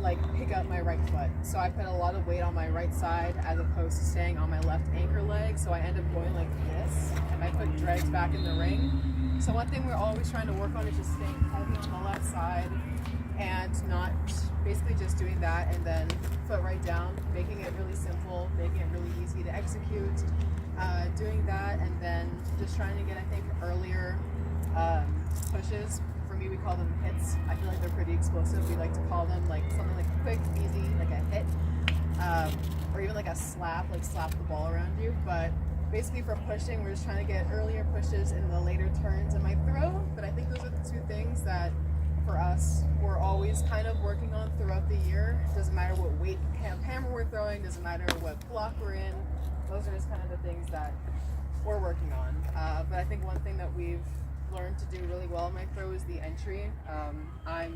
like pick up my right foot. So I put a lot of weight on my right side as opposed to staying on my left anchor leg. So I end up going like this, and my foot drags back in the ring. So one thing we're always trying to work on is just staying heavy on the left side and not basically just doing that and then foot right down, making it really simple, making it really easy to execute. Doing that and then just trying to get, I think, earlier pushes. For me, we call them hits. I feel like they're pretty explosive. We like to call them like something like quick, easy, like a hit, or even like a slap, like slap the ball around you. But basically for pushing, we're just trying to get earlier pushes in the later turns in my throw. But I think those are the two things that for us, we're always kind of working on throughout the year. Doesn't matter what weight hammer we're throwing, doesn't matter what block we're in. Those are just kind of the things that we're working on. But I think one thing that we've learned to do really well in my throw is the entry. I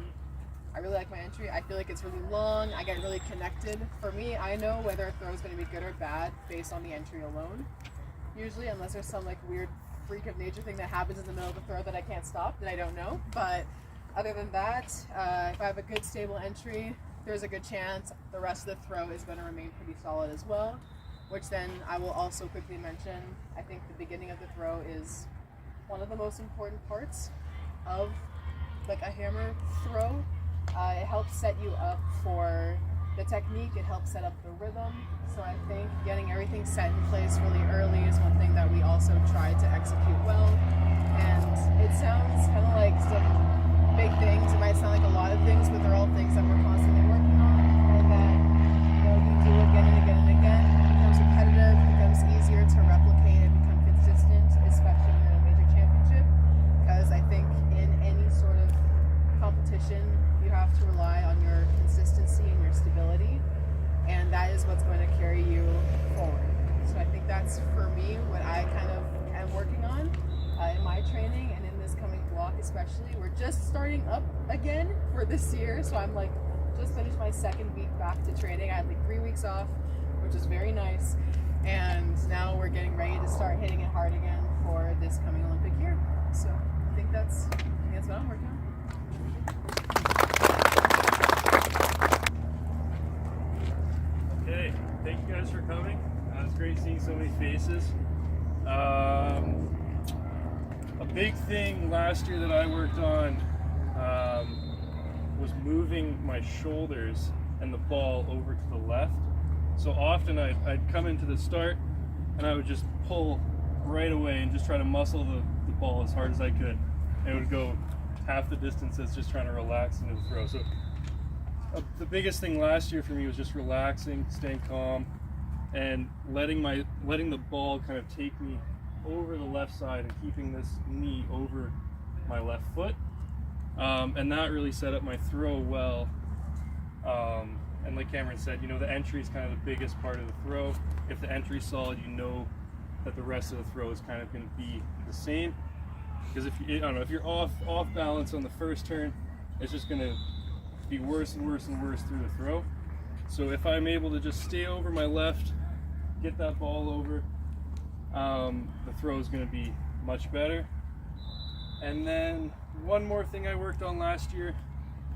really like my entry. I feel like it's really long. I get really connected. For me, I know whether a throw is going to be good or bad based on the entry alone. Usually, unless there's some like weird freak of nature thing that happens in the middle of the throw that I can't stop, that I don't know. But other than that, if I have a good stable entry, there's a good chance the rest of the throw is going to remain pretty solid as well. Which then I will also quickly mention, I think the beginning of the throw is one of the most important parts of like a hammer throw. It helps set you up for the technique, it helps set up the rhythm. So I think getting everything set in place really early is one thing that we also try to execute well. And it sounds kind of like some big things, it might sound like a lot of things, but they're all things that we're constantly working on. And then, you know, you do again and again and again. Repetitive, becomes easier to replicate and become consistent, especially in a major championship, because I think in any sort of competition you have to rely on your consistency and your stability, and that is what's going to carry you forward. So I think that's for me what I kind of am working on in my training and in this coming block especially. We're just starting up again for this year, so I'm like just finished my second week back to training. I had like 3 weeks off, which is very nice, and now we're getting ready to start hitting it hard again for this coming Olympic year. So I think that's what I'm working on. Okay, thank you guys for coming. It's great seeing so many faces. A big thing last year that I worked on was moving my shoulders and the ball over to the left. So often I'd come into the start and I would just pull right away and just try to muscle the ball as hard as I could. And it would go half the distance as just trying to relax into the throw. So the biggest thing last year for me was just relaxing, staying calm, and letting the ball kind of take me over the left side and keeping this knee over my left foot. And that really set up my throw well. And like Camryn said, you know, the entry is kind of the biggest part of the throw. If the entry's solid, you know that the rest of the throw is kind of going to be the same. Because if you're off balance on the first turn, it's just going to be worse and worse and worse through the throw. So if I'm able to just stay over my left, get that ball over, the throw is going to be much better. And then one more thing I worked on last year,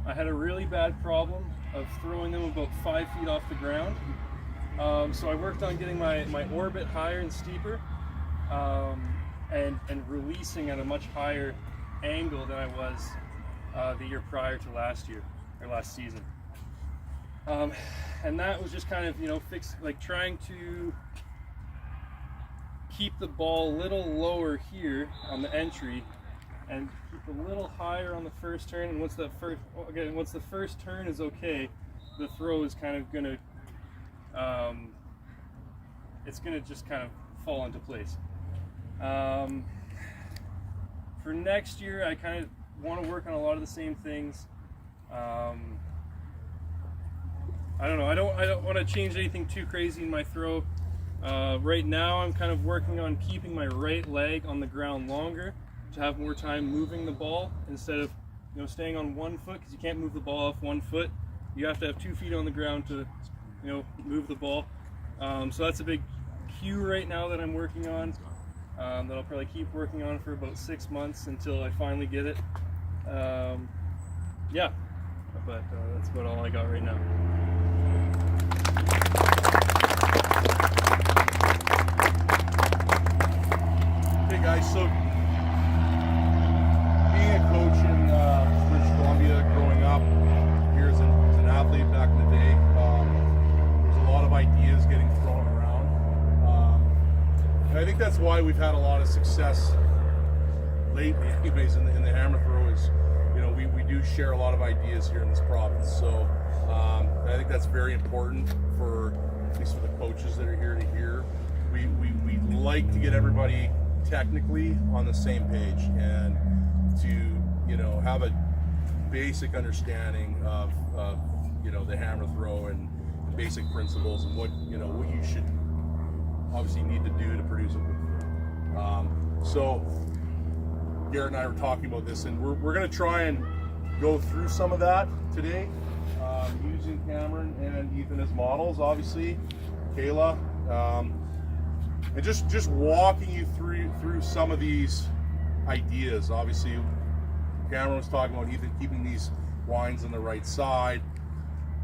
I had a really bad problem of throwing them about 5 feet off the ground. So I worked on getting my orbit higher and steeper, and releasing at a much higher angle than I was the year prior to last season. And that was just kind of, you know, trying to keep the ball a little lower here on the entry and keep a little higher on the first turn. And once the first turn is okay, the throw is kind of gonna it's gonna just kind of fall into place. For next year, I kind of want to work on a lot of the same things. I don't know. I don't want to change anything too crazy in my throw. Right now, I'm kind of working on keeping my right leg on the ground longer to have more time moving the ball instead of, you know, staying on 1 foot, because you can't move the ball off 1 foot. You have to have 2 feet on the ground to, you know, move the ball. So that's a big cue right now that I'm working on. That I'll probably keep working on for about 6 months until I finally get it. Yeah, but that's about all I got right now. Hey guys, so being a coach in British Columbia, growing up here as an athlete back in the day, there's a lot of ideas getting thrown around. And I think that's why we've had a lot of success lately, anyways, in the hammer throw. Is, you know, we do share a lot of ideas here in this province. So I think that's very important for at least for the coaches that are here to hear. We like to get everybody technically on the same page and to, you know, have a basic understanding of you know, the hammer throw and the basic principles and what, you know, what you should obviously need to do to produce a good throw. So Garrett and I were talking about this, and we're going to try and go through some of that today, using Camryn and Ethan as models, obviously, Kayla, and just walking you through some of these ideas. Obviously, Camryn was talking about Ethan keeping these winds on the right side.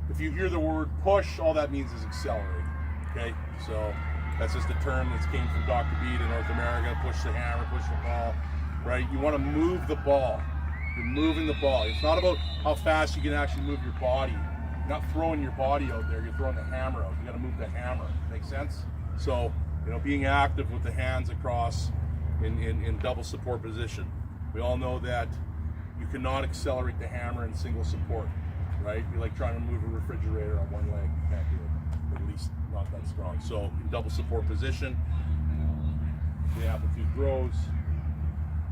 If you hear the word push, all that means is accelerate. Okay, so that's just a term that came from Dr. Bede in North America. Push the hammer, push the ball. Right? You want to move the ball. You're moving the ball. It's not about how fast you can actually move your body. You're not throwing your body out there. You're throwing the hammer out. You got to move the hammer. Make sense? So, you know, being active with the hands across in double support position. We all know that you cannot accelerate the hammer in single support, right? You're like trying to move a refrigerator on one leg. You can't do it, or at least not that strong. So in double support position, the amplitude grows,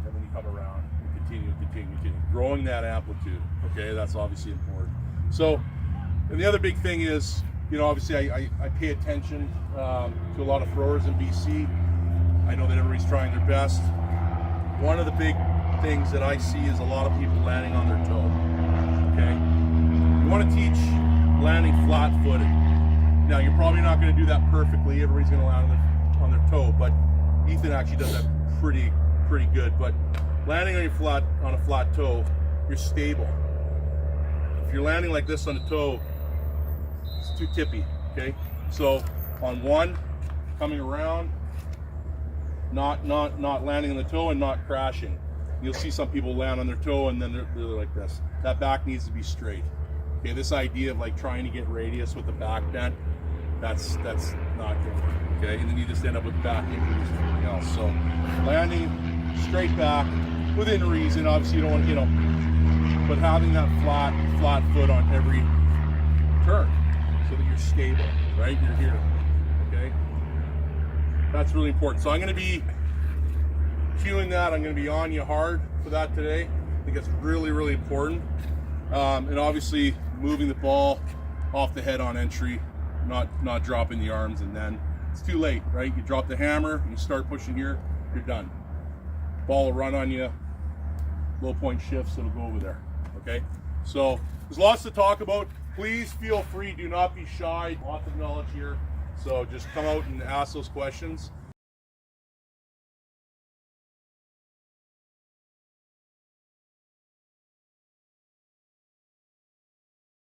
and then you come around and continue. Growing that amplitude, okay? That's obviously important. So, and the other big thing is, you know, obviously I pay attention to a lot of throwers in BC. I know that everybody's trying their best. One of the big things that I see is a lot of people landing on their toe, okay? You want to teach landing flat-footed. Now, you're probably not going to do that perfectly. Everybody's going to land on their toe, but Ethan actually does that pretty good. But landing on a flat toe, you're stable. If you're landing like this on the toe, it's too tippy, okay? So on one, coming around, not landing on the toe and not crashing. You'll see some people land on their toe and then they're like this. That back needs to be straight. Okay, this idea of like trying to get radius with the back bent, that's not good. Okay, and then you just end up with back injuries and everything else. So landing straight back within reason. Obviously you don't want, you know, but having that flat foot on every turn so that you're stable, right? You're here. Okay, that's really important. So I'm going to be cueing that. I'm going to be on you hard for that today. I think that's really important. And obviously moving the ball off the head on entry, not dropping the arms, and then it's too late, right? You drop the hammer and you start pushing here, you're done. Ball will run on you, low point shifts, it'll go over there, okay? So there's lots to talk about. Please feel free, do not be shy. Lots of knowledge here. So just come out and ask those questions.